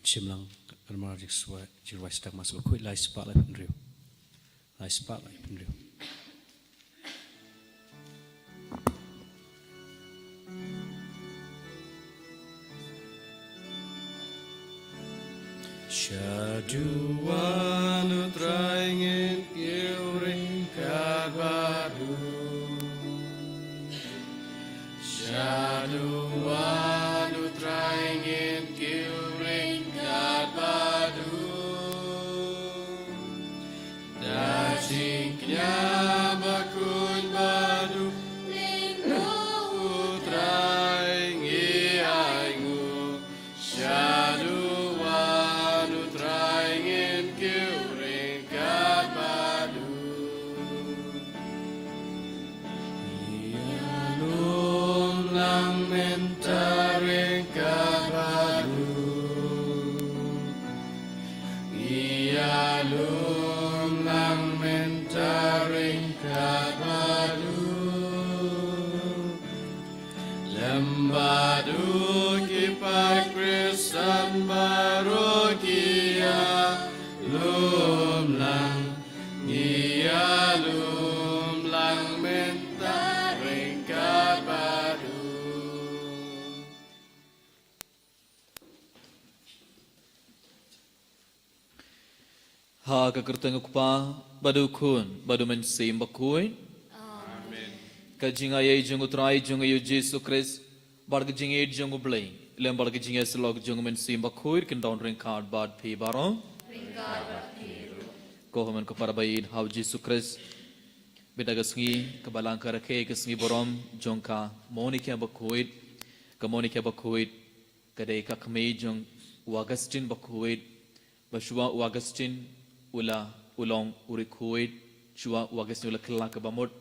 chimlang kan mar jirwai stak mas bakoi lai spa lai penriu lai spa lai penriu Syaduan utraingin kiuring kabadu Syaduan utraingin kiuring kabadu Dajingnya bakun badu Linggo utraingi aingu Syaduan utraingin kiuring kabadu Ialum lang mentaring kabadu Ialum lang mentaring kabadu Lembadu kipai krisan baru kia lum lang Ialum lang mentaring kabadu Ha kakerteng ukpa badu kun badu mensim bakui. Amen. Kajing ayai jung utrai jung ayu Jesu Christ barg jing aid jung ublay. Lem barg jing eslog jung mensim bakui kin down ring card bad pi barong. Ko haman ko para bayin how Jesu Christ beda gasngi kabalang karake gasngi borom jongka monika bakui ka monika bakui kadai ka khamei jung Augustine bakui bashwa Augustine ula ulong urikuit chua wagas ula kela ke bamut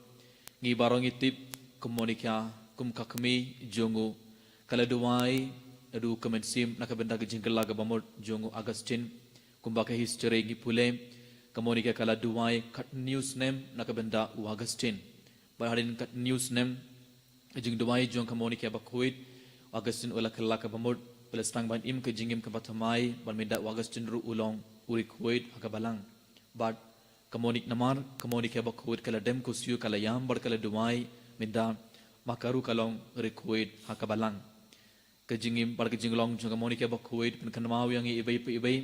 ngi barong itip komunika kum kakmi jongu kala duai adu kemensim nakabenda ke jingkela ke bamut jongu Augustine kumbaka history ngi pule komunika kala duai kat news name nakabenda Augustine baharin kat news name jing duai jong komunika bakuit Augustine ula kela ke bamut ula stang ban im ke jingim ke batamai ban minda Augustine ru ulong urikuit hakabalang but kamonik namar kamonik ya bakuit kala dem kusiu kala yam bar kala dumai minda makaru kalong urikuit hakabalang kejingim bar kejinglong jung kamonik ya bakuit pen kanmau yang ibai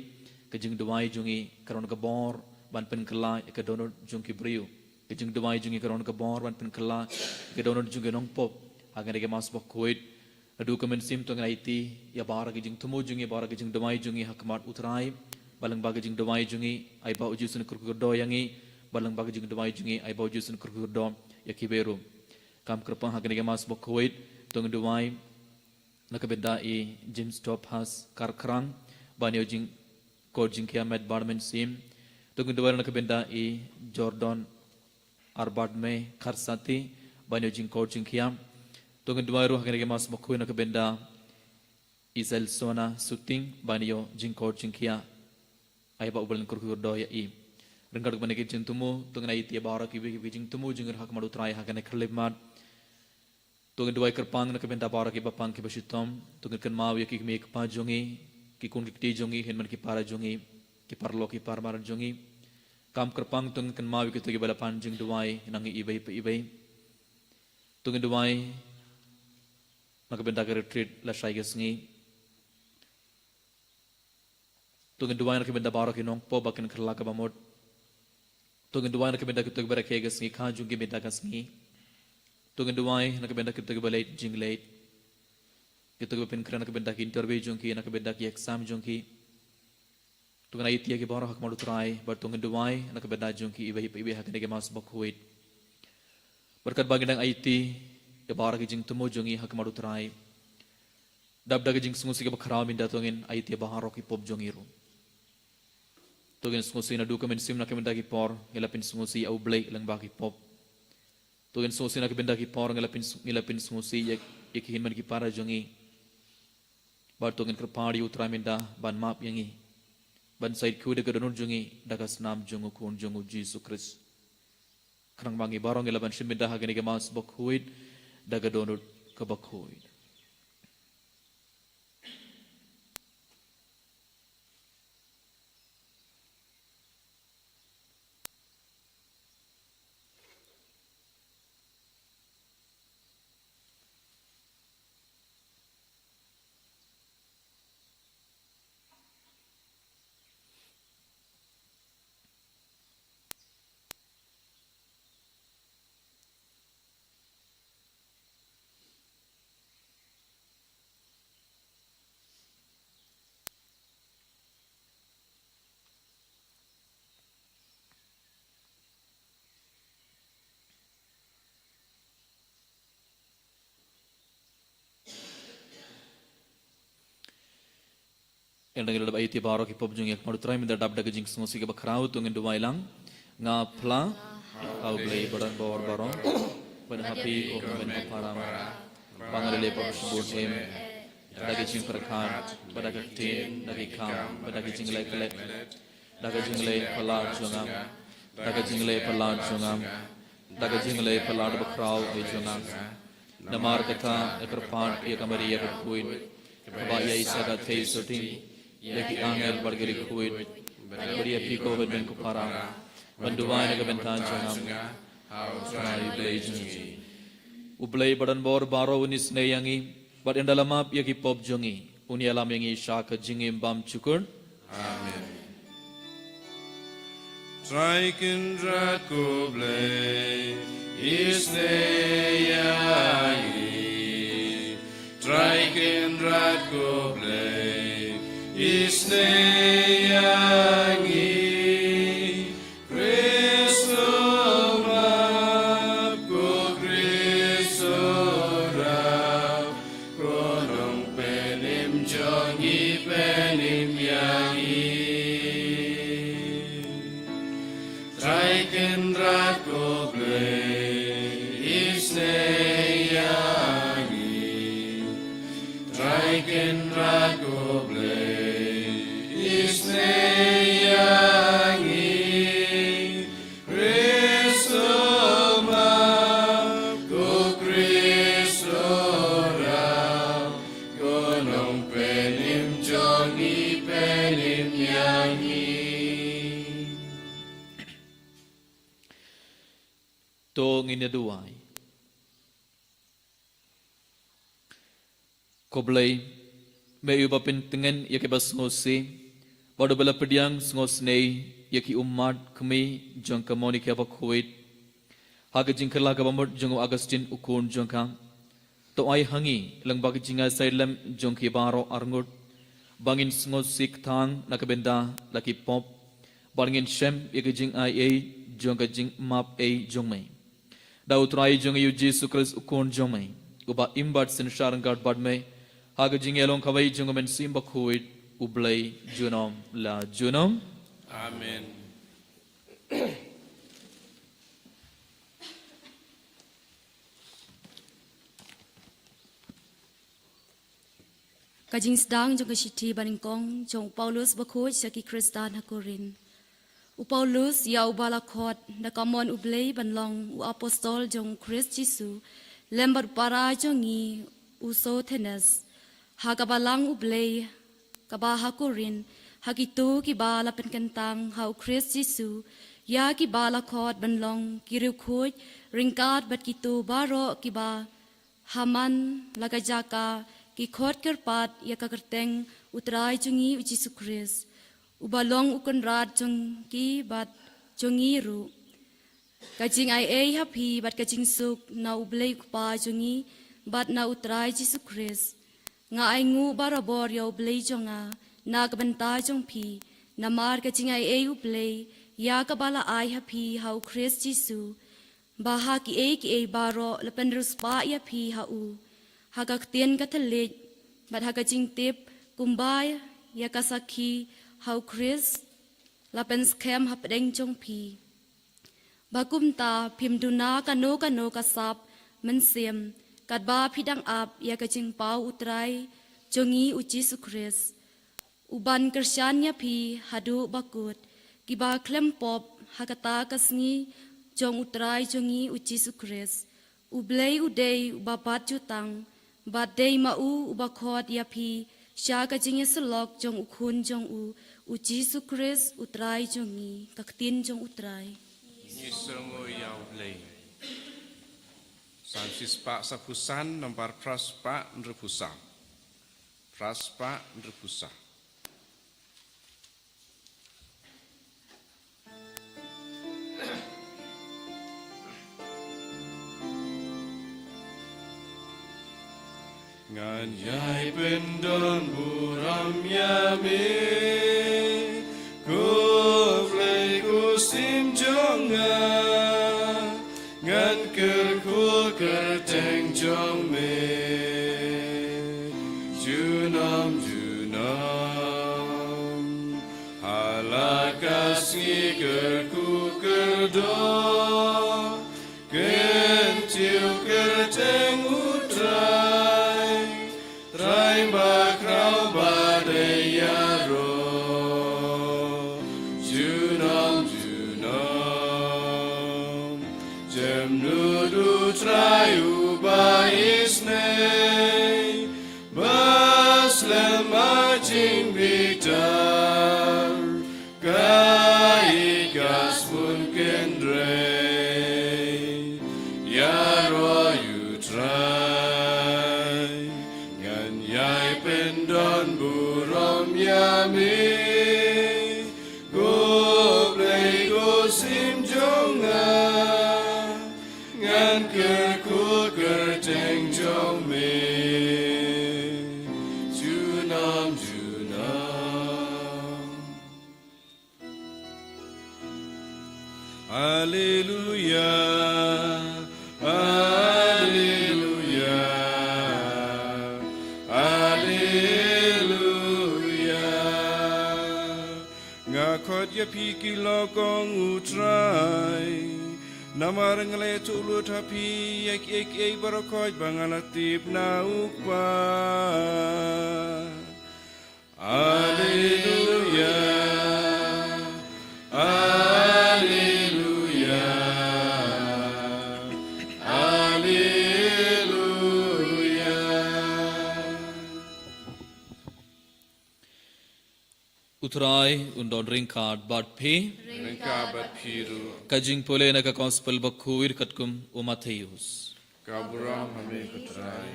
kejing dumai jungi karon kabor ban pen kala ke donor jung kibriu kejing dumai jungi karon kabor ban pen kala ke donor jung nong pop agane ke mas bakuit adu kemensim tong naiti ya bar kejing tumu jungi bar kejing dumai jungi hakmat utrai balang bagajing domai jungi ai bau jusun kurkurdo yangi balang bagajing domai jungi ai bau jusun kurkurdo yakiberu kam kerpang hakane mas bokuit tong domai nakabeda i James Tophas karkrang banyo jing ko jing kiamet barmen sim tong domai nakabeda i Jordan Arbadme karsati banyo jing ko jing kiam tong domai ru hakane mas bokuit nakabeda Isel Sona Suting banyo jing ko jing kia ai ba ubalan kurkur do ya i renggar bane ke jintumu tungan ai ti bara ki bi jintumu jingur hak madu trai hakane khlemat tungan duai kerpang na kebenta bara ki bapang ki basitom tungan kan mau ya ki me ek pa jongi ki kun ki jongi hen man ki para jongi ki parlo ki par mar jongi kam kerpang tungan kan mau ki tu ki balapan jing duai nangi ibai pe ibai tungan duai na kebenta ke retreat la shai gesngi tungan duai nak benda barak inong po bakin kerla ke bamot tungan duai nak benda kita berak ke gasngi kha jungi benda gasngi tungan duai nak benda kita balait jinglait kita bepin kerana nak benda ki interview jungi nak benda ki exam jungi tungan ai tia ki barak hak malu trai bar tungan duai nak benda jungi ibai hak ne mas bakhuit berkat bagandang ai ti ke barak jing temu jungi hak malu trai dab dag jing sungu sige bakharaw minda tungin ai ti baharok ipop jungi ru Tugin sungusi na duka mensim na kemenda ki por ngelapin sungusi au blake lang baki pop. Tugin sungusi na kemenda ki por ngelapin sungusi yak hinman ki para jongi. Bar tugin kerpari utra menda ban map yangi. Ban side kuda ke donor jongi dagas nam jongu kun jongu Jesu Christ. Kerang bangi barong ngelaban shimenda hagani ke mas bakhuid daga donor ke bakhuid. yang dengan dalam ayat baru kita pun yang mahu try minta dapat daging semua sih kita kerau tu dengan dua ilang ngapla kau beli barang bawar barang pada happy open param pangale pabsbun daging perkat pada ketin daging kam pada daging lek daging pelad jungam daging pelad jungam daging pelad bakrau jungam namar kata ekerpan ia kamari ia berkuin Kebaya isagat tei sorting lagi angel bargeri kuit beri piko ben kuparang banduai naga bentan jangam hausai blazing ublay badan bor baro unis neyangi bad endalamap yaki pop jongi uni alam yangi shaka jingim bam cukur amen Traikindra kublay isneyangi Traikindra kublay isneyangi Kristo map ko Kristo rap konong penim jongi penim yangi Traikindra kublay isneyangi Traikindra kublay isneyangi Kristo map ko Kristo rap konong penim jongi penim yangi to nginaduai koblay may iba pintingan yaki bas ngosi pada bala pediang ngosnei yaki umat kami jong kamoni kya bakhuit haga jingkala ka bamot jong Agustin ukun jong ka to ai hangi lang bag jinga sailam jong ki baro arngut bangin ngosik thang nakabenda laki pop bangin shem yaki jing ai jong ka jing map jong mai da utrai jong yu Jesus Christ ukun jong mai uba imbat sin sharangard bad mai haga jing elong kawai jong men simba khuit ublay junom la junom amen Kajing sedang jong kesiti baningkong jong Paulus bakhuj saki Kristan hakurin u Paulus ya ubala khot na kamon ublay banlong u apostol jong Christ Jesu lembar para jongi u Sothenes hagabalang ublay kaba hakurin hagitu ki bala penkentang hau Christ Jesu ya ki bala khot banlong kiru khuj ringkat bat kitu baro ki ba haman lagajaka ki khot kerpat ya kakerteng utrai jungi u Jesu Christ ubalong ukon rat jong ki bat jongi ru kajing ai happy bat kajing suk na ublay pa jongi bat na utrai Jesu Christ nga ai ngu barabor ya ublay jonga na kabenta jong pi na mar kajing ai ublay ya kabala ai happy hau Christ Jesu baha ki ai baro lepen ruspa ya pi hau hagak tien katelej bat hagajing tip kumbai ya kasaki hau Chris lapen scam hapdeng jong pi bakum ta phim duna kano kasap mensiem kadba phidang ap ya kajing pau utrai jongi u Jesus Christ uban kersyanya pi hadu bakut kiba klem pop hakata kasngi jong utrai jongi u Jesus Christ ublay udei ubapat jutang bat dei mau ubakhot ya pi sha kajing yesulok jong ukhun jong u Jesus Christ utrai jongi kaktin jong utrai Nisango yaw lay Sansis pak sapusan nomor praspa nrepusa Nganyai pendon buram yame Kuflay kusim jonga Ngan kerkul kerteng jong me Junam his name, Muslim marching Victor, Kaigas mungkin rey, Yaro you try, Ngan yai pendon burom yami, Go play go sim jonga, Ngan kerku kerteng jong me, Junam junam. Hallelujah, Hallelujah, Hallelujah. Ngakot ya piki lokong utrai, Namar ngale tulu tapi ek barokoj bangalatip na ukpa. Hallelujah, Hallelujah, Hallelujah. Utrai undon ringkard bad pe Ringkabat piru, kajing pole na ka gospel bakhuir katkum o Matthews. kaburam hame kutrai.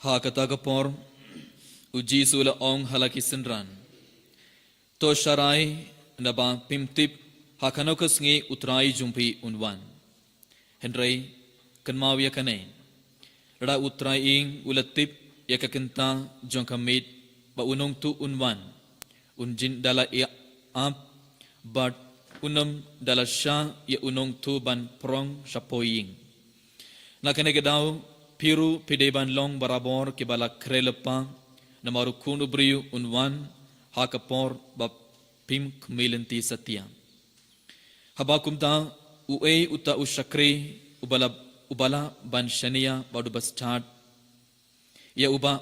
Ha kata kapor uji sula ong halaki sindran. To sharai naba pimtip ha kanokas ngi utrai jumpi unwan. Henry kanmawya kane. Rada utrai ing ulatip ya kakenta jong kamit ba unong tu unwan. Unjin dala ya ap but unam dala sha ya unong tu ban prong shapoying. Nakane daw piru pideban long barabor ke bala krelepa namaru kunu briu unwan hakapor ba pim kmelenti satya. Habakum ta ue uta ushakri ubala ban shania badu bastad ya uba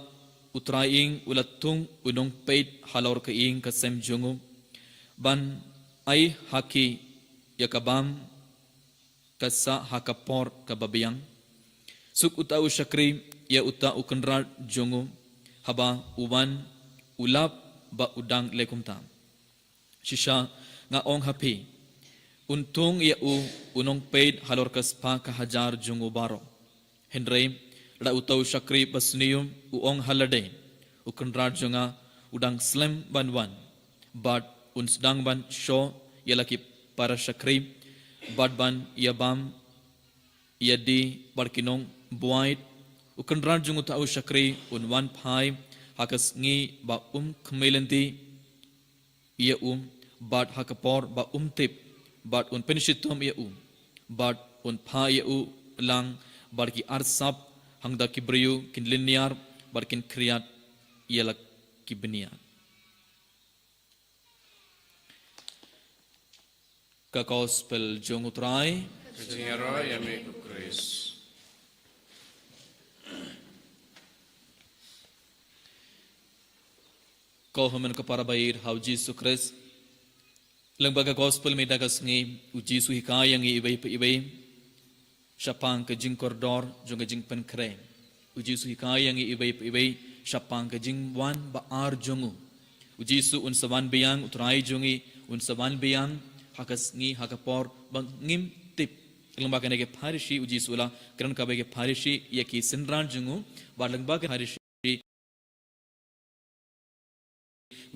utraing ulatung unong peit halor ke ing kasem jungu ban ai haki ya kabam kasa hakapor kababiang suk uta ushakri ya uta ukenral jungu haba uwan ulap ba udang lekumta shisha nga ong hapi untung ya unong paid halor kaspa ka hajar jungu baro henry la uta ushakri basnium uong halade ukenral junga udang slem banwan but unsdang ban sho yalaki para shakri bad ban yabam yadi barkinong buait ukenral jungu ta ushakri unwan phai hakas ngi ba kmelenti ia bad hakapor ba tip bad un penishitum ia bad un pha ia lang barki arsap hangda kibriu kin linear barkin kriyat ia kibnia ka gospel jungu trai Kajingaro yame kukris. Kau haman kapara bair hau Jesus Christ lembaga gospel me dagas ngi uji su hikaya ngi ibai syapang ke jing koridor jong jing pen kre uji su hikaya ngi ibai syapang ke jing wan ba ar jongu uji su un sawan biang utrai jongi un sawan biang hakas ngi hakapor bang ngim tip lembaga nege parishi uji su la kran ka bege parishi yaki sinran jongu ba lembaga parishi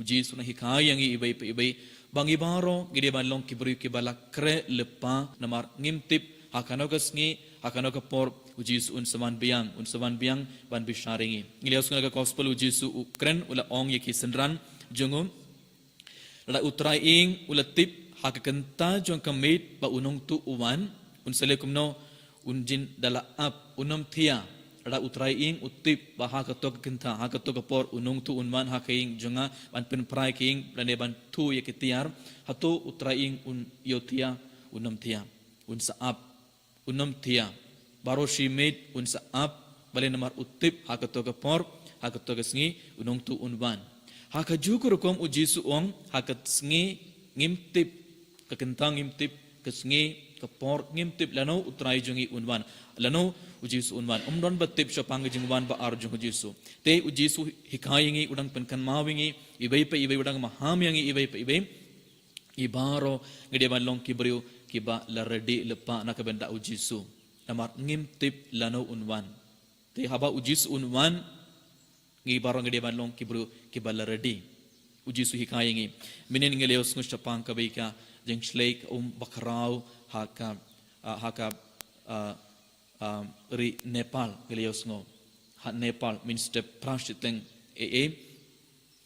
uji su na hikaya ngi ibai bangi baro gide ban long kibru ke bala kre lepa namar ngim tip hakanogas ngi hakanokapor uji su un sawan biang ban bisharingi ngilias nga gospel uji su ukren ula ong yaki sinran jongu la utrai ing ula tip hakakenta jong kamit ba unong tu uwan un selekumno unjin dala ap unam thia ra utrai ing utip ba hakatok kenta hakatok por unong tu unman hakaing jonga ban pen prai king lane ban tu yakitiar hatu utrai ing un yotia unam thia un saap unam thia baro shimit un saap bale namar utip hakatok por hakatok sngi unong tu unwan hakajukur kom uji su ong hakat sngi ngimtip kakentang ngimtip kesngi ka por ngim tip lano utrai jungi unwan lano ujisu unwan umdon ba tip shapang jingwan ba ar jung ujisu te ujisu hikayingi udang penkan mawingi ibai pa ibai udang mahamiangi ibai pa ibai ibaro ngede ban long kibriu kiba la redi lepa na kabenda ujisu namar ngim tip lano unwan te haba ujisu unwan ngi baro ngede ban long kibriu kiba la redi ujisu hikayingi minin ngeleos ngus chapang kabika jeng shlek bakrau haka ri Nepal ngeleos ngo ha Nepal means step prashiteng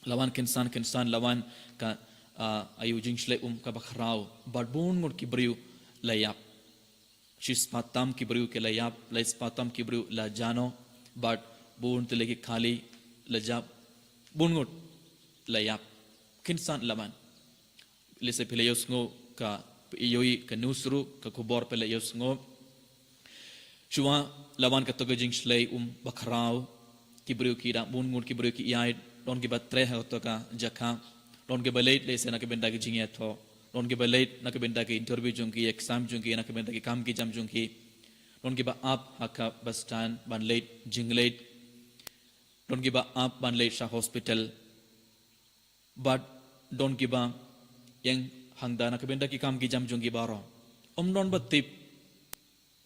lawan kensan lawan ka ayu jing shlek ka bakrau barbun ngur kibriu layap shis patam kibriu ke layap lais patam kibriu la jano but bun tele ki khali lajap bun ngur layap kinsan laman lese pelayos ngo ka iyoi ka nusru ka kubor pelayos ngo shua lawan ka toga jing shlei bakrau kibriu ki da bun ngur kibriu ki yai don ki batre ha to ka jakha don ke balait lese na ke benda ki jing tho don ke balait na ke benda ki interview jung ki exam jung ki na ke benda ki kam ki jam jung ki don ke ba up haka bus stand ban late jing late don ke ba up ban late sha hospital but don't give a yang hangda na kabenda ki kam ki jam jung ki baro don ba tip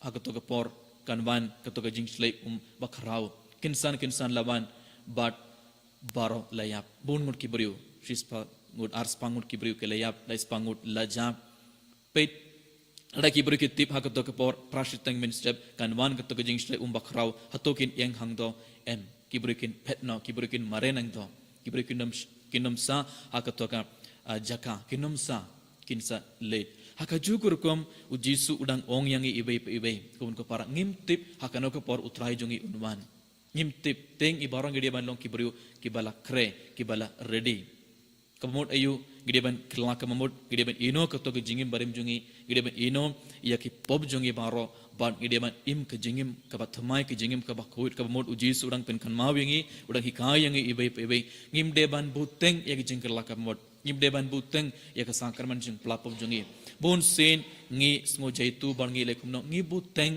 hakato ka por kanwan kato ka jing slay bakrau kinsan lawan but baro layap bun ngut ki briu shispa ngut ars pangut ki briu ke layap lais pangut lajap pet ada ki briu ki tip hakato ka por prashitang min step kanwan kato ka jing slay bakrau hatokin yang hangdo em ki briu kin petno ki briu kin marenang do ki briu kin kinum sa hakatoka jaka kinum sa kinsa late haka jukur kom ujisu udang ong yangi ibai kumun ko para ngimtip hakano ko por utrai jungi unwan ngimtip teng ibarang gede ban long kibriu kibala kre kibala ready kamut ayu gede ban kelak kamut gede ban ino ko to jingim barim jungi gede ban ino ya ki pop jungi baro ban gede ban im ke jingim ka batmai ke jingim ka bakuit kamut ujisu udang pen kan mawingi udang hikai yangi ibai ngim de ban buteng ya ki jingkel kamut ngim de ban buteng ya ka sakraman jing plapop jungi bon sen ngi smo jaitu ban ngi lekum no ngi buteng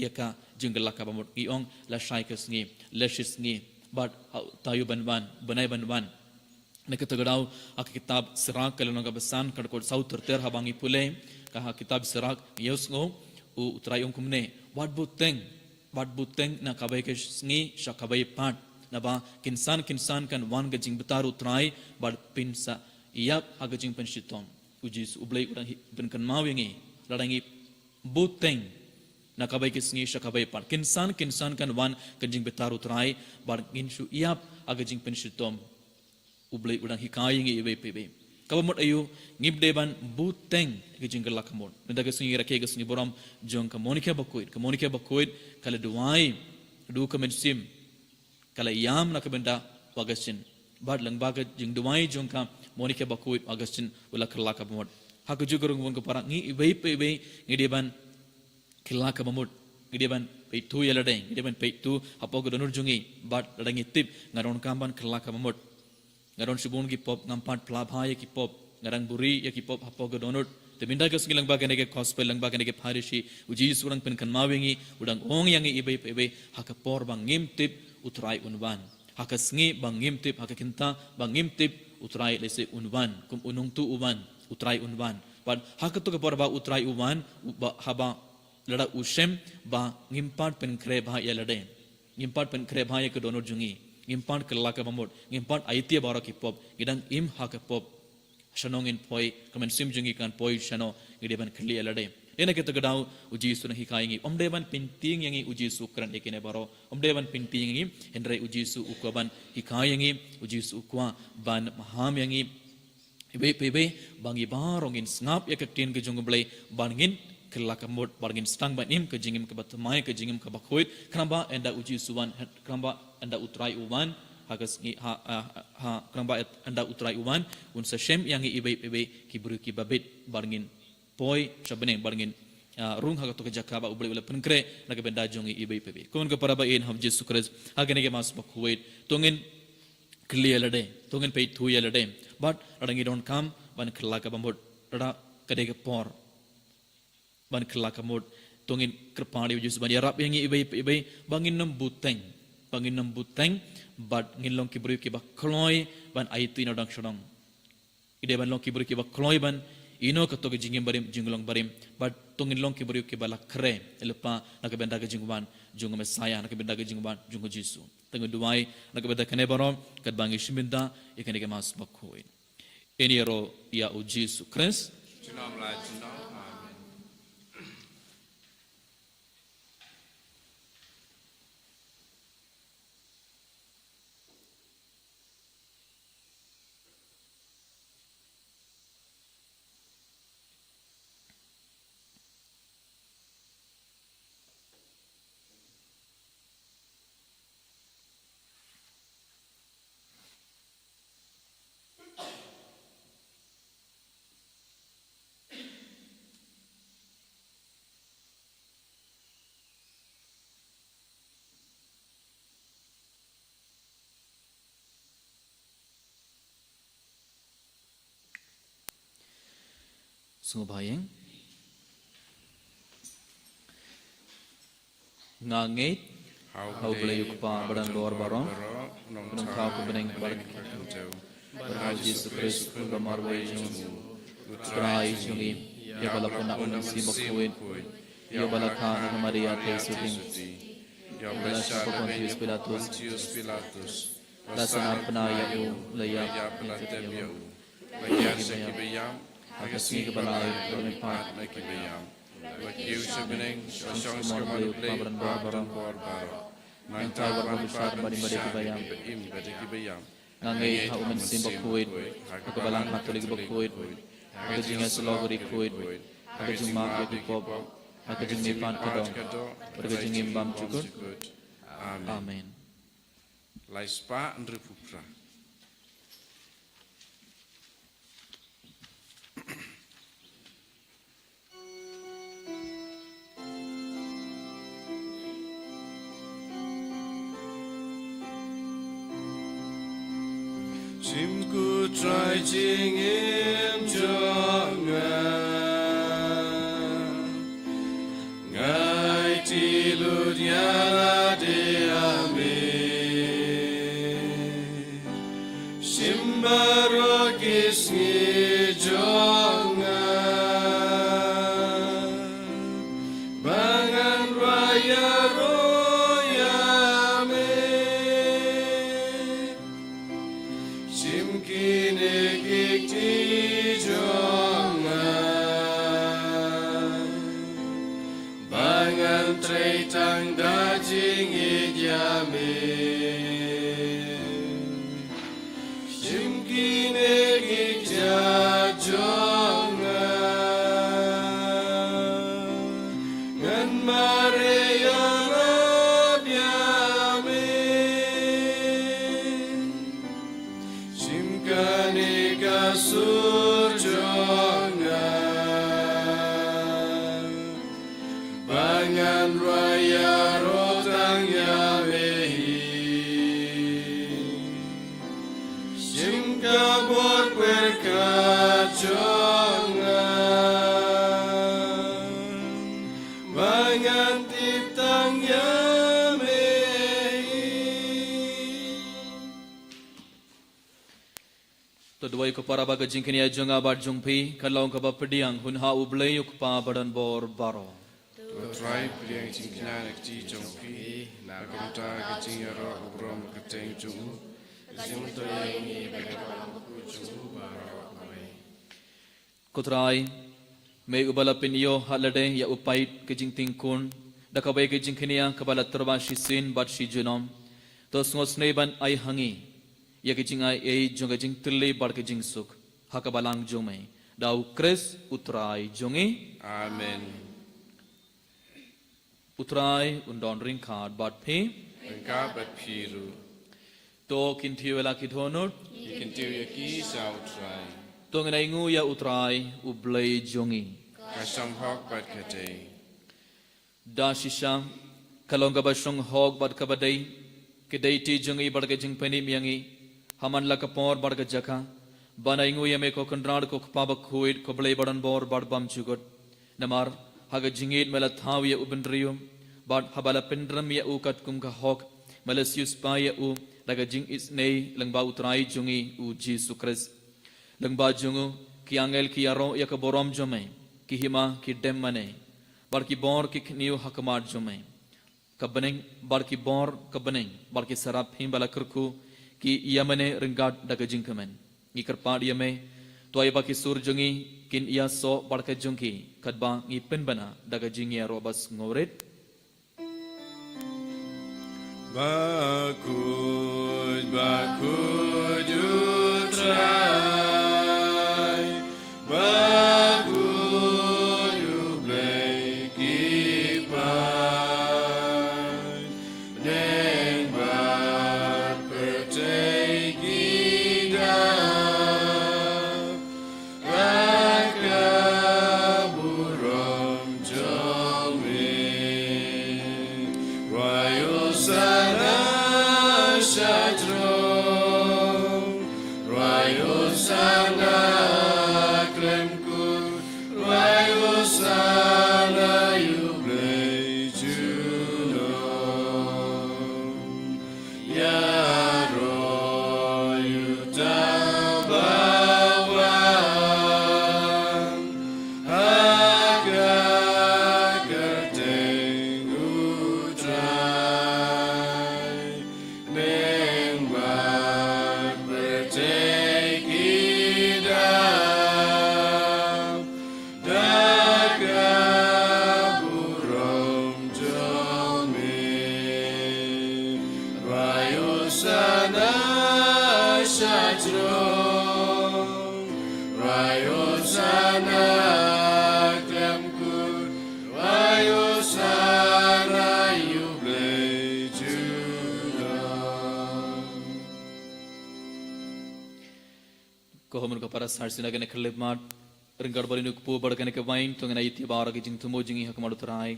ya ka jingkel kamut ngi ong la shaikas ngi lashis ngi but tayu ban banai ban Nakatagadaw ak kitab sirak kalano ka basan kadkod sau terter habangi pule ka kitab sirak yos ngo utray kumne what buteng na kabay ke sngi sha kabay pat na ba kinsan kan wan ga jing betar utray bad pinsa yap aga jing penshiton ujis ublay urang ben kan mawingi ladangi buteng na kabay ke sngi sha kabay pat kinsan kan wan ga jing betar utray bad ginshu yap aga jing penshiton ublay udang hikayingi ibai kabamot ayu ngibdeban buteng gijinggal lakamot nendaga sungi rake ga sungi boram jong ka monika bakuit kala duai du ka mensim kala yam na kabenda wagasin bad lang baga jing duai jong ka monika bakuit wagasin ula kala kabamot haku jugurung won ka parang ngi ibai ngideban kila kabamot ngideban peitu yaladeng ngideban peitu apo godonur jungi bad ladangi tip ngaron kamban kala kabamot ngaron subun ki pop ngampat plabhaya ki pop ngarang buri ya ki pop hapo godonot te minda ka singilang bagane ke gospel lang bagane ke pharishi uji surang pen kan mawingi udang ong yangi ibai haka por bang ngimtip utrai unwan haka sngi bang ngimtip haka kinta bang ngimtip utrai lese unwan kum unung tu uwan utrai unwan pad haka to ka por ba utrai uwan haba lada usem ba ngimpat pen kre bha ya lade ngimpat pen kre bha ya ke donor jungi ngimpan kelaka mamut ngimpan aitia bara ki pop gidang im haka pop shanong in poi kamen sim jungi kan poi shano gideban khli alade ena ke tagadaw uji suna hikaingi omdeban pinting yangi uji sukran ekene baro omdeban pinting yangi hendrai uji su ukwaban hikaingi uji su ukwa ban maham yangi ibe bangi barongin snap yakaktin ke jungblai bangin kelaka mot bargin stang banim ke jingim ke batmai ke jingim ke bakhoit kramba enda uji suwan kramba anda utrai uwan hagas kramba anda utrai uwan un sashem yang ibai ki buru ki babit bargin poi shabene bargin rung haga to jakaba ubli ula penkre na ke benda jongi ibai kon ke para bain ham jesu kres hagane ke mas bakhoit tongin clear lade tongin pei thu yelade but adangi don't come ban kelaka bambot rada kade ke por ban kelak kamut tungin kerpani bujus ban yarap yang ibai bangin nem buteng bat ngilong kibru ki ba kloi ban aitu inodang shodong ide ban long kibru ki ba kloi ban ino kato ke jingim barim jinglong barim bat tungin long kibru ki ba lakre elepa nak benda ke jingban jungu Mesaya nak benda ke jingban jungu Jisu tengu duai nak benda kene barom kat bangi shiminda ikan ke mas bakoi ini ro ya u Jisu Kris Junam la junam. Amen. sungguh bayang ngangit hau belayu kepa badan luar barong penung kau kebening kepada Berhaji Yesus Kristus penggemar wajum Utrai jungi ya balapun nak si bakuin ya balakhan nak Maria tesuting Ya belasah Pontius Pilatus. Lasana penaya u layak Ya pelatem ya. Bagian sekibiyam. Agasi kebalai Pat mekibiyam. Bagiu sebeneng. Sosong sekaman play. Badan bor baro. Mantau warna besar badi kibayam. Badi kibayam. Ngangai hau mensim bakuin kebalang Katolik bakuin agajinga selogori kuin agajing mak ya dikop agajing nipan kedong agajing imbam cukup amin Laispa Andre Pupra. Chimku trai ching im jonga ngai ti lut ya de ame simbaro kisni jonga bangan raya Kine kikti jonga Bangan treitang dajing idyame Sim kine kikja jonga Ngan mareya surjonga bangan raya rotang yamehi simka bot berkajonga bangan tiptang Tuduai ko para baga jingkini ajunga bar jungpi kalau ka bapediang hunha ublei ukpa badan bor baro. Try pilihan jingkina nak ji jungpi nak kota kecingaro ubrom keteng jungu jung to yang ni bagaimana aku jungu baro kami. Kutrai me ubala pinyo halade ya upait ke jingting kun dakabai ke jingkini yang kabala terbashi sin bat shi junom to ngos neban ai hangi ya ke jingai ei jonga jing tili bar ke jing suk hakabalang jome dau Kris utrai jongi Amen. Utrai undon ring card bat phe Engkau berpiru to kintiwela kithonut ikan tiu yaki sau try to ngai ngu ya utrai ublei jongi kasam hok bat kate da shisha kalonga basong hog bat kabadai kedai ti jongi bar ke jing pani miangi Haman la kapor barga jaka bana ingu yame ko kondrad ko pabak huid ko blei badan bor bad bam chugot namar haga jingit mala thaw ya u benrium bad habala pendram ya u kat kum ka hok mala sius pa ya u daga jing isnei langba utrai jungi u Jesus Christ langba jungu ki angel ki aro ya ka borom jome ki hima ki dem mane bar ki bor ki khniu hakmat jome kabeneng bar ki bor kabeneng bar ki sarap him bala kerku ki yamane ringgat daga jing kamen ngi kerpa yame toy ba ki sur jungi kin ia so bar ka jungki kadba ngi pen bana daga jing ya robas ngoret Bakud utrai Bakud ubleki pai Neng bar perteki dap Raka burom jolmin Rayo sana Shadron Rayo sana Klemku Rayo sana Yublei Juno Yaro Yutabawan Haga Gerteng Utrai Neng bar perteki dap Daga burom jolmin Rayo sana Shadron Rayo sana Klemkur Rayo sana Yublei Juno Kohomun ka para sarsina gane khleb mat ringar balinu ku bad gane ke wain to ngana iti bar ge jing tumo jingi hak madu trai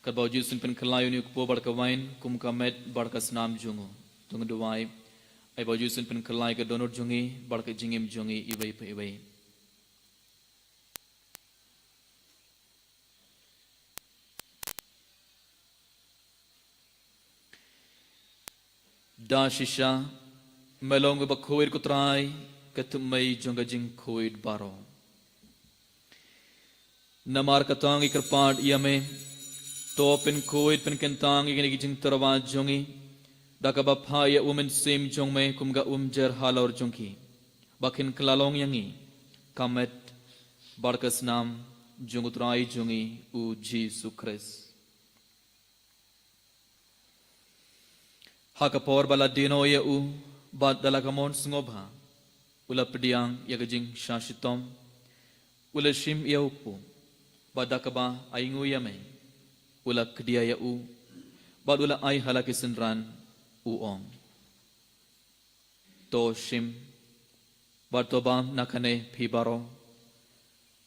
kadba jusun pen khlayu ni ku bad ka wain kum ka met bad ka snam jungo tung duwai ai ba jusun pen khlai ka donor jungi bad ka jingim jungi ibai pe ibai da shisha melong ba khoir ku trai katumai jonga jing khoid baro namar katang ikrpad yame to pen khoid pen kentang igini jing tarwa jongi dakaba phaya women sim jongme kumga umjer halor jongki bakin klalong yangi kamet barkas nam jongutrai jongi u Jesus Christ hakapor bala dino ya u bad dalagamon sngobha ula pediang yagajing shashitom ula shim yaupu badakaba aingu yame ula kdia ya u bad ula ai halakisinran uong to shim bad tobam nakane phibaro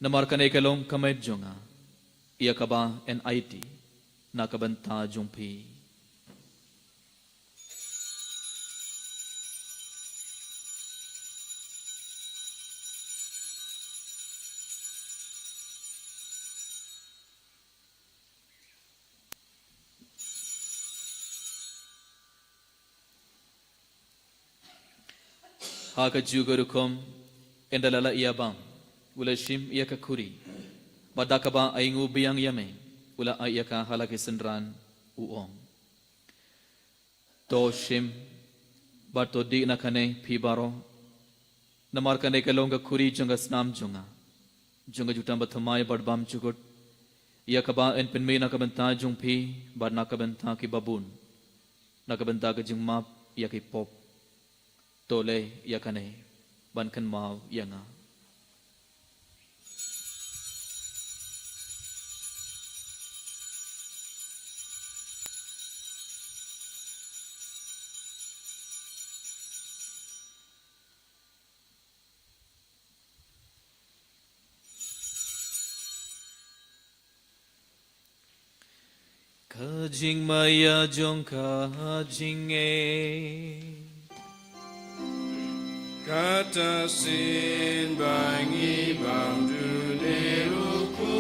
namarkane kalong kamet jonga iyakaba NIT nakabanta jungpi haka jugarukom endalala iyabam ula shim iyaka kuri badakaba aingu biyang yame ula ayaka halaki sendran uong to shim bato di nakane phibaro namarkane kalonga kuri jonga snam jonga jutam bathamai badbam jugut iyakaba en penme nakabanta jungphi bad nakabanta ki babun nakabanta ka jingmap iyaki pop tole yakane bankan mau yanga kajing maya jong kajing Kata sin bangi bang du ne ruku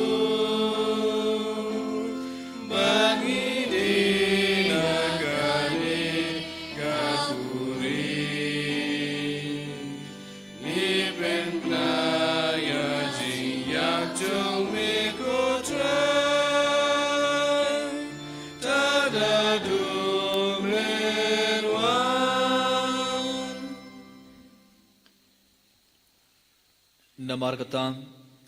Namar kata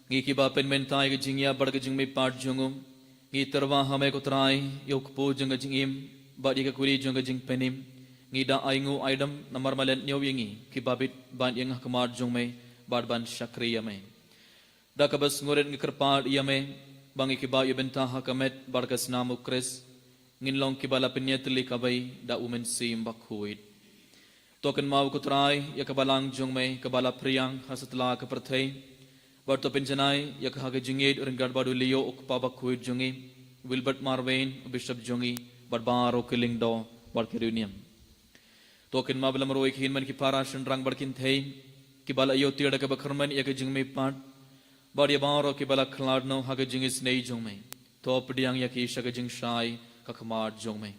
ngi kiba pen mentai ke jingya bar ke jingme part jungum ngi terwa hame ko trai yok po jung jingim ba di ka kuri jung jing penim ngi da aingu aidam namar malen nyaw yingi kibabit ban yang kamar jungme bar ban shakriya me da kabas ngoren ngi kerpal yame bangi kiba yebenta hakamet bar kas namu kres ngin long kibala penyet li kabai da umen sim bakhuit token mau ko trai ya kabalang jungme kabala priyang hasatla ka prathai Barto penjanai ya kahage jinged orang garbadu leo ukpa bakhuit jungi Wilbert Marvin Bishop jungi barbaro killing do barkirunium token mabalam roi khin man ki para shendrang barkin thei kibala yo tira ka bakharman ya ka jingme pat bar ya baro kibala khladno hage jingi snei jungme top diang ya ki shaga jing shai ka khamar jungme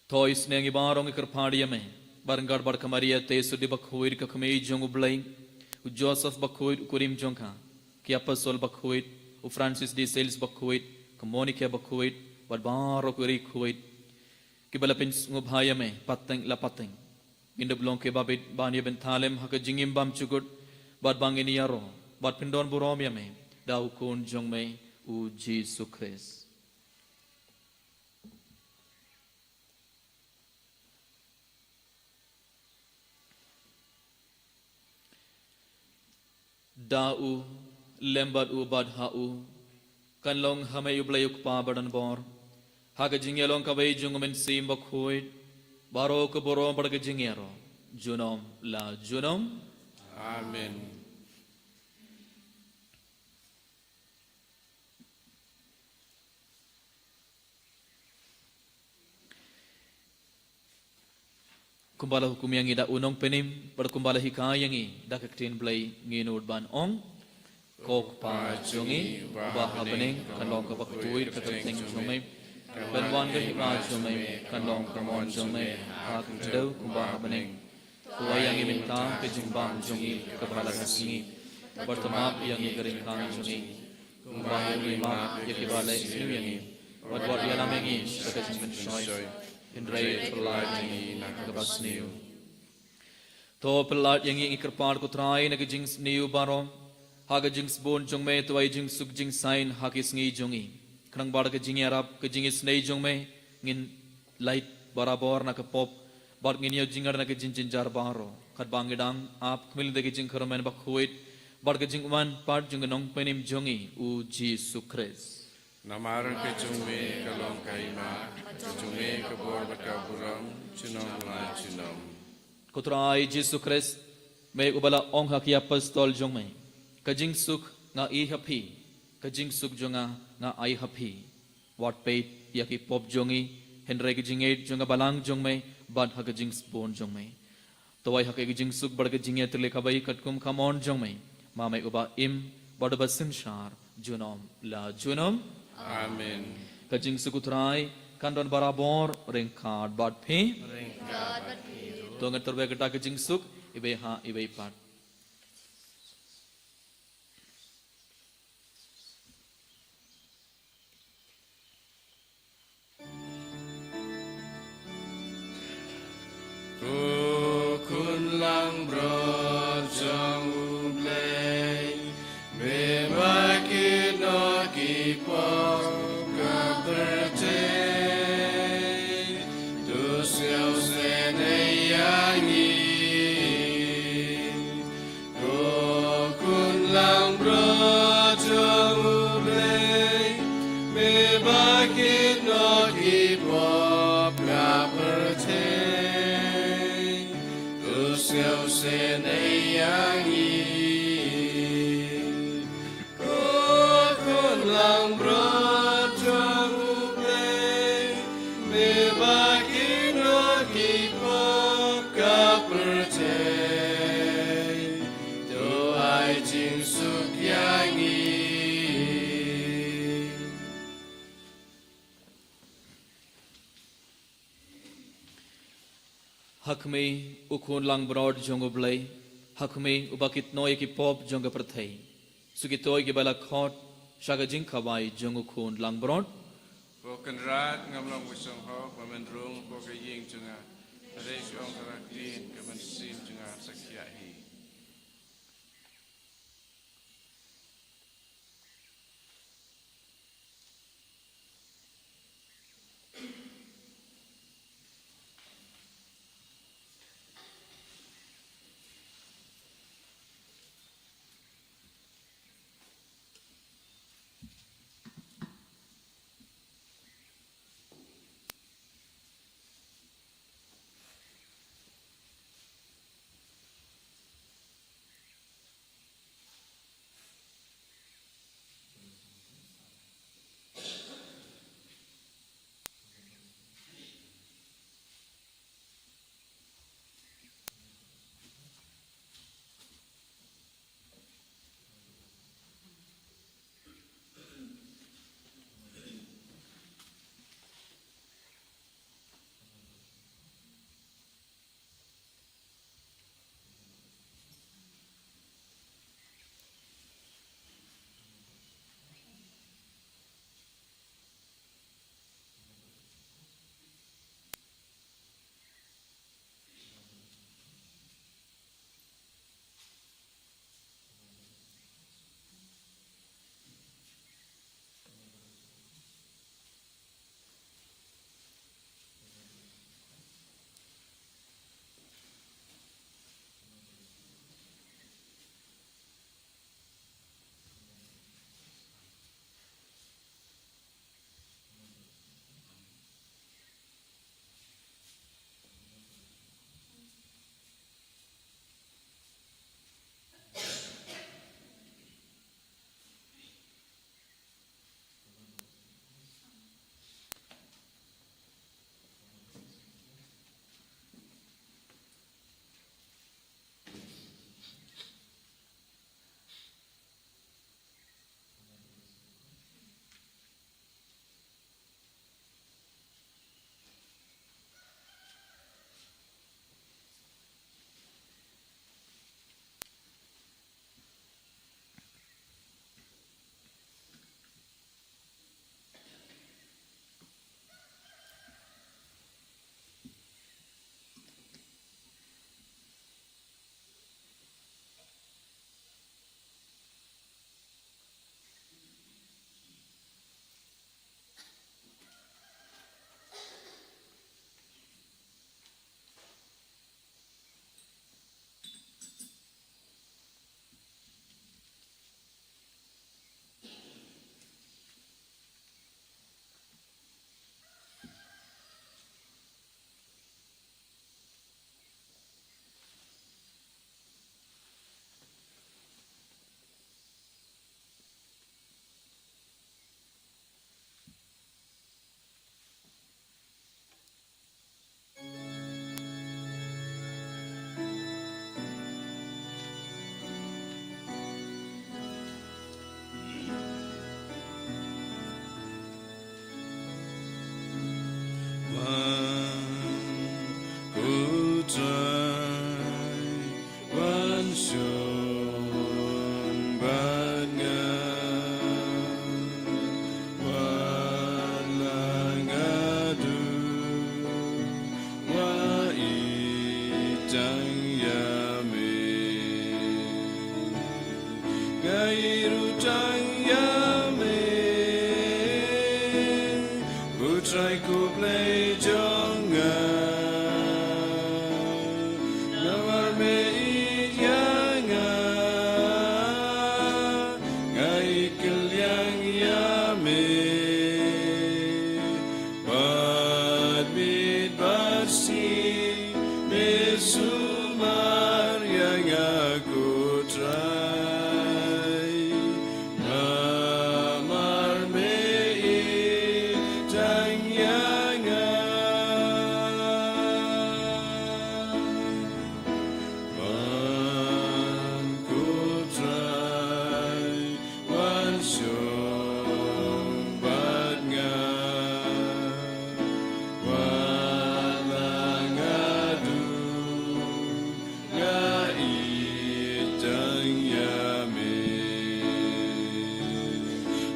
Toy sneng ibarong ikarpadiya me baranggar bar kamaria te sudi bakhuit ka khmei jong ublai u Joseph bakhuit kurim jongka ki apostle bakhuit u Francis de Sales bakhuit ka Monica bakhuit bar baro kuri khuit ki balapin ngubhaya me pateng la pateng inda blong ke babit bani ben thalem haka jingim bam chugut bar bangini yaro bar pindon burom ya me dau kun jong me u Jesus Christ Da'u lembat u bad ha'u kan long hame ublayuk pa badan bor haga jingyalong kabay jungumen sim bakhuit baro ko boro barga jingyaro junom la junom Amen. kumbala hukum yang ida unong penim berkumbala hikayangi dakaktin blay nginud ban ong kok pa jungi baha bening kanlong ka baktuir katatning jumay benwan ka hika jumay kanlong kamon jumay hak daw kumbaha bening kuwayangi minta kejumbang jungi kabala kasingi bertemap yang igaring kang jungi kumbaha lima yakibalay sinuyangi wadwad yanamengi sakajing menshoy Indrai pelat yang nakabas niu. To pelat yang ingin kerpar ko try nakajing niu baro. Haga jing bon jong me tuai jing suk jing sign hakis ngi jongi. Krang bar kajing arab kajing snei jong me ngin light barabor nakapop bar ngin yo jingar nakajing jinjar baro. Kat bangidang ap kmil de kajing karamen bakhuit bar kajing man part jong nong penim jongi u Jesus Christ. Namaran ke jungme kalong kaima, jungme ke bor berkaburang, cinom la cinom. Kutrai Jesus Christ, may ubala ong haki apostol jongme. Kajing suk nga i hapi, kajing suk jonga nga ai hapi. Wat peit yaki pop jongi, henry kajing eid jonga balang jongme, bad hakajing spon jongme. Tawai hakajing suk bar kajing eid lekabay katkum kamon jongme. Mamay uba im badabasin shar, junom la junom. Amen. Kajing sukutrai kandon barabor ringkad bad pe tongan terbe kata kajing suk ibe ha ibe pat Kun lang bro jang ublay be bakit no kipo Hakme ukun lang broad jong oblay, hakme ubakit noy ki pop jong prathai. Sugitoy ki bala khot shaga jing kawai jong ukun lang broad, Bukan rat ngamlang wisong ho pemendrung bukan ying junga. Ada siang terakhir kemensin junga sakiahi.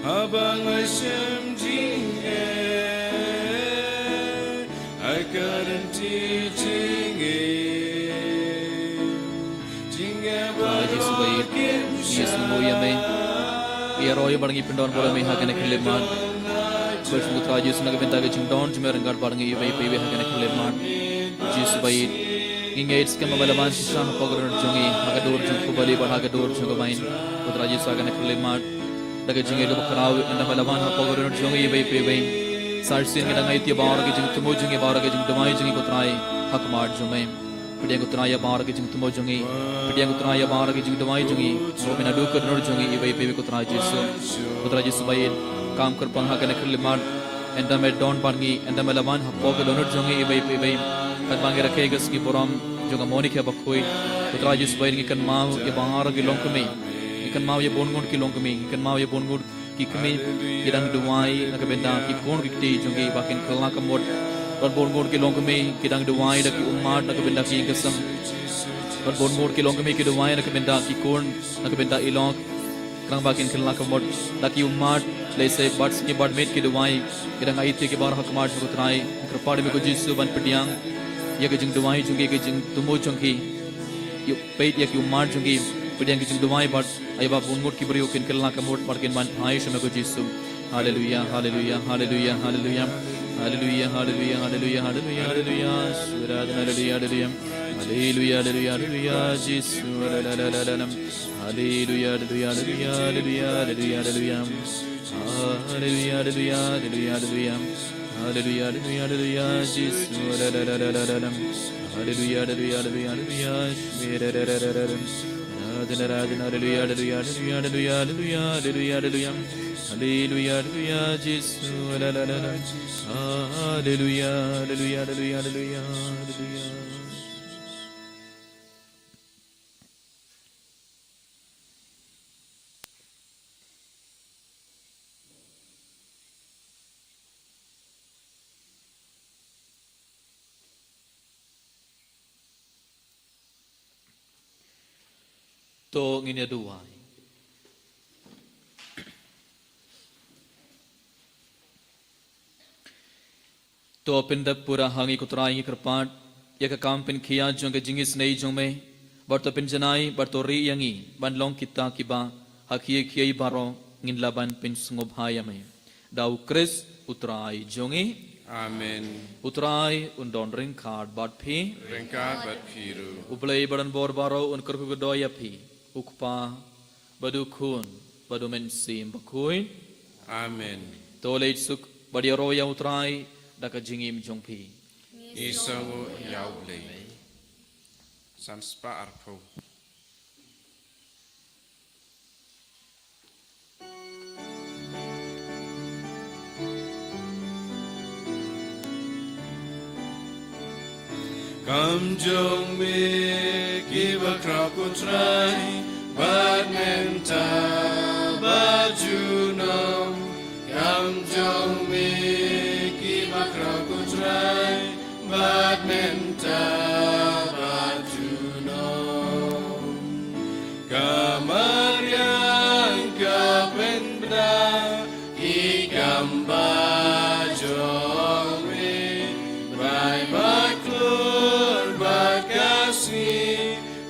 Habang ay siyem jing roy barang ipindon bola me hakane khleman Bers putra Yesus naga benta ke jingdon jmeranggar barang i bai bai hakane khleman Jesus bai ingates ke mabalaman sisa pogron jongi hagadur jung kubali bar hagadur jung bain putra Yesus hakane khleman daga jingai do kraw anda malaman pogron jongi bai bai sarsin ngada ngai tia bar ke jing tumo jungi bar ke jing domai jungi kotrai hak mar jumai Pediang utraya bar ke jing tumo jungi pediang utraya bar ke jing domai jungi romina du ke nur jungi ibai ibai kotra Yesus putra Yesus bai काम कर पंगा कने कर लिमार एंडा में डॉन पांगी एंडा में लमान हप्पो के दोनों जोंगे इबाई इबाई कद मांगे रखे गस की पुराम जो गमोनी के बखोई पुत्रा Yesus bai ngikan mau ye bahara ki long kemi ngikan mau ye bongun ki long kemi ngikan mau ye bongun ki kemi kidang duai nak benda ki kon ki ti jongi bakin kala kamot bar bongun ki long kemi kidang duai dak umat nak benda ki kesam bar bongun ki long kemi ki duai nak benda ki kon nak benda ilong Kerang bakin kala kamot dak umat Lese bats ki bad met ki duai kidang aite ki bar hakmat putrai krapad me ko Yesus ban pediang ye ke jing duai jungi ke jing tumo jungi yu peit ye ki umat jungi pediang ki jing duai bad ay ba bungut ki brio kin kala kamot barkin man ai shame ko Yesus hallelujah hallelujah hallelujah hallelujah hallelujah hallelujah hallelujah hallelujah hallelujah suradana hallelujah hallelujah hallelujah hallelujah hallelujah Jesus hallelujah hallelujah hallelujah hallelujah hallelujah hallelujah Hallelujah, hallelujah, hallelujah, hallelujah, hallelujah, hallelujah, hallelujah, Jesus, hallelujah, hallelujah, hallelujah, hallelujah, hallelujah, hallelujah, hallelujah, hallelujah, hallelujah, hallelujah, Jesus, hallelujah, hallelujah, hallelujah, hallelujah. To nginya duai to pinda pura hangi kutrai kerpat ya ka kam pin khia jong ke jingis nei jong me bar to pin janai bar to ri yangi ban long kita kiba hakie khiai baro ngin laban pin sungob haya me dau kris utrai jongi Amen. utrai undon ring card bat phi Ringkat bat piru. ublei badan bor baro un kerku godoya phi ukpa badu khun badu men sim bakui Amen. toleit suk badi roya utrai daka jingim jongpi Isangu yauble. Sanspa arpo. Come jong me give a crocodile but menta but you know come jong me give a crocodile but menta but you know kamarian kapenda ikamba jong me bye bye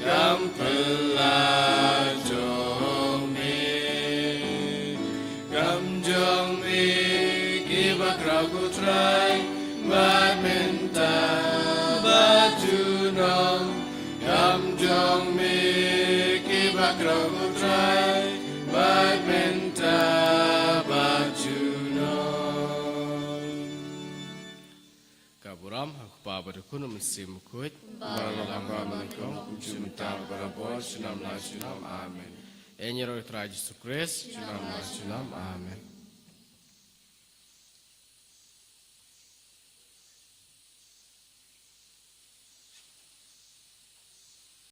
Kam pelajong me, kam jong me, give a crowd go try, but menta, but you know, kam jong me, give a crowd go try, but menta, but you know. Kaburam aku pabarku mesim kuat. Baralangkong jumta barabon sunam la sunam amen. Enyero Yesus Kristus sunam la sunam amen.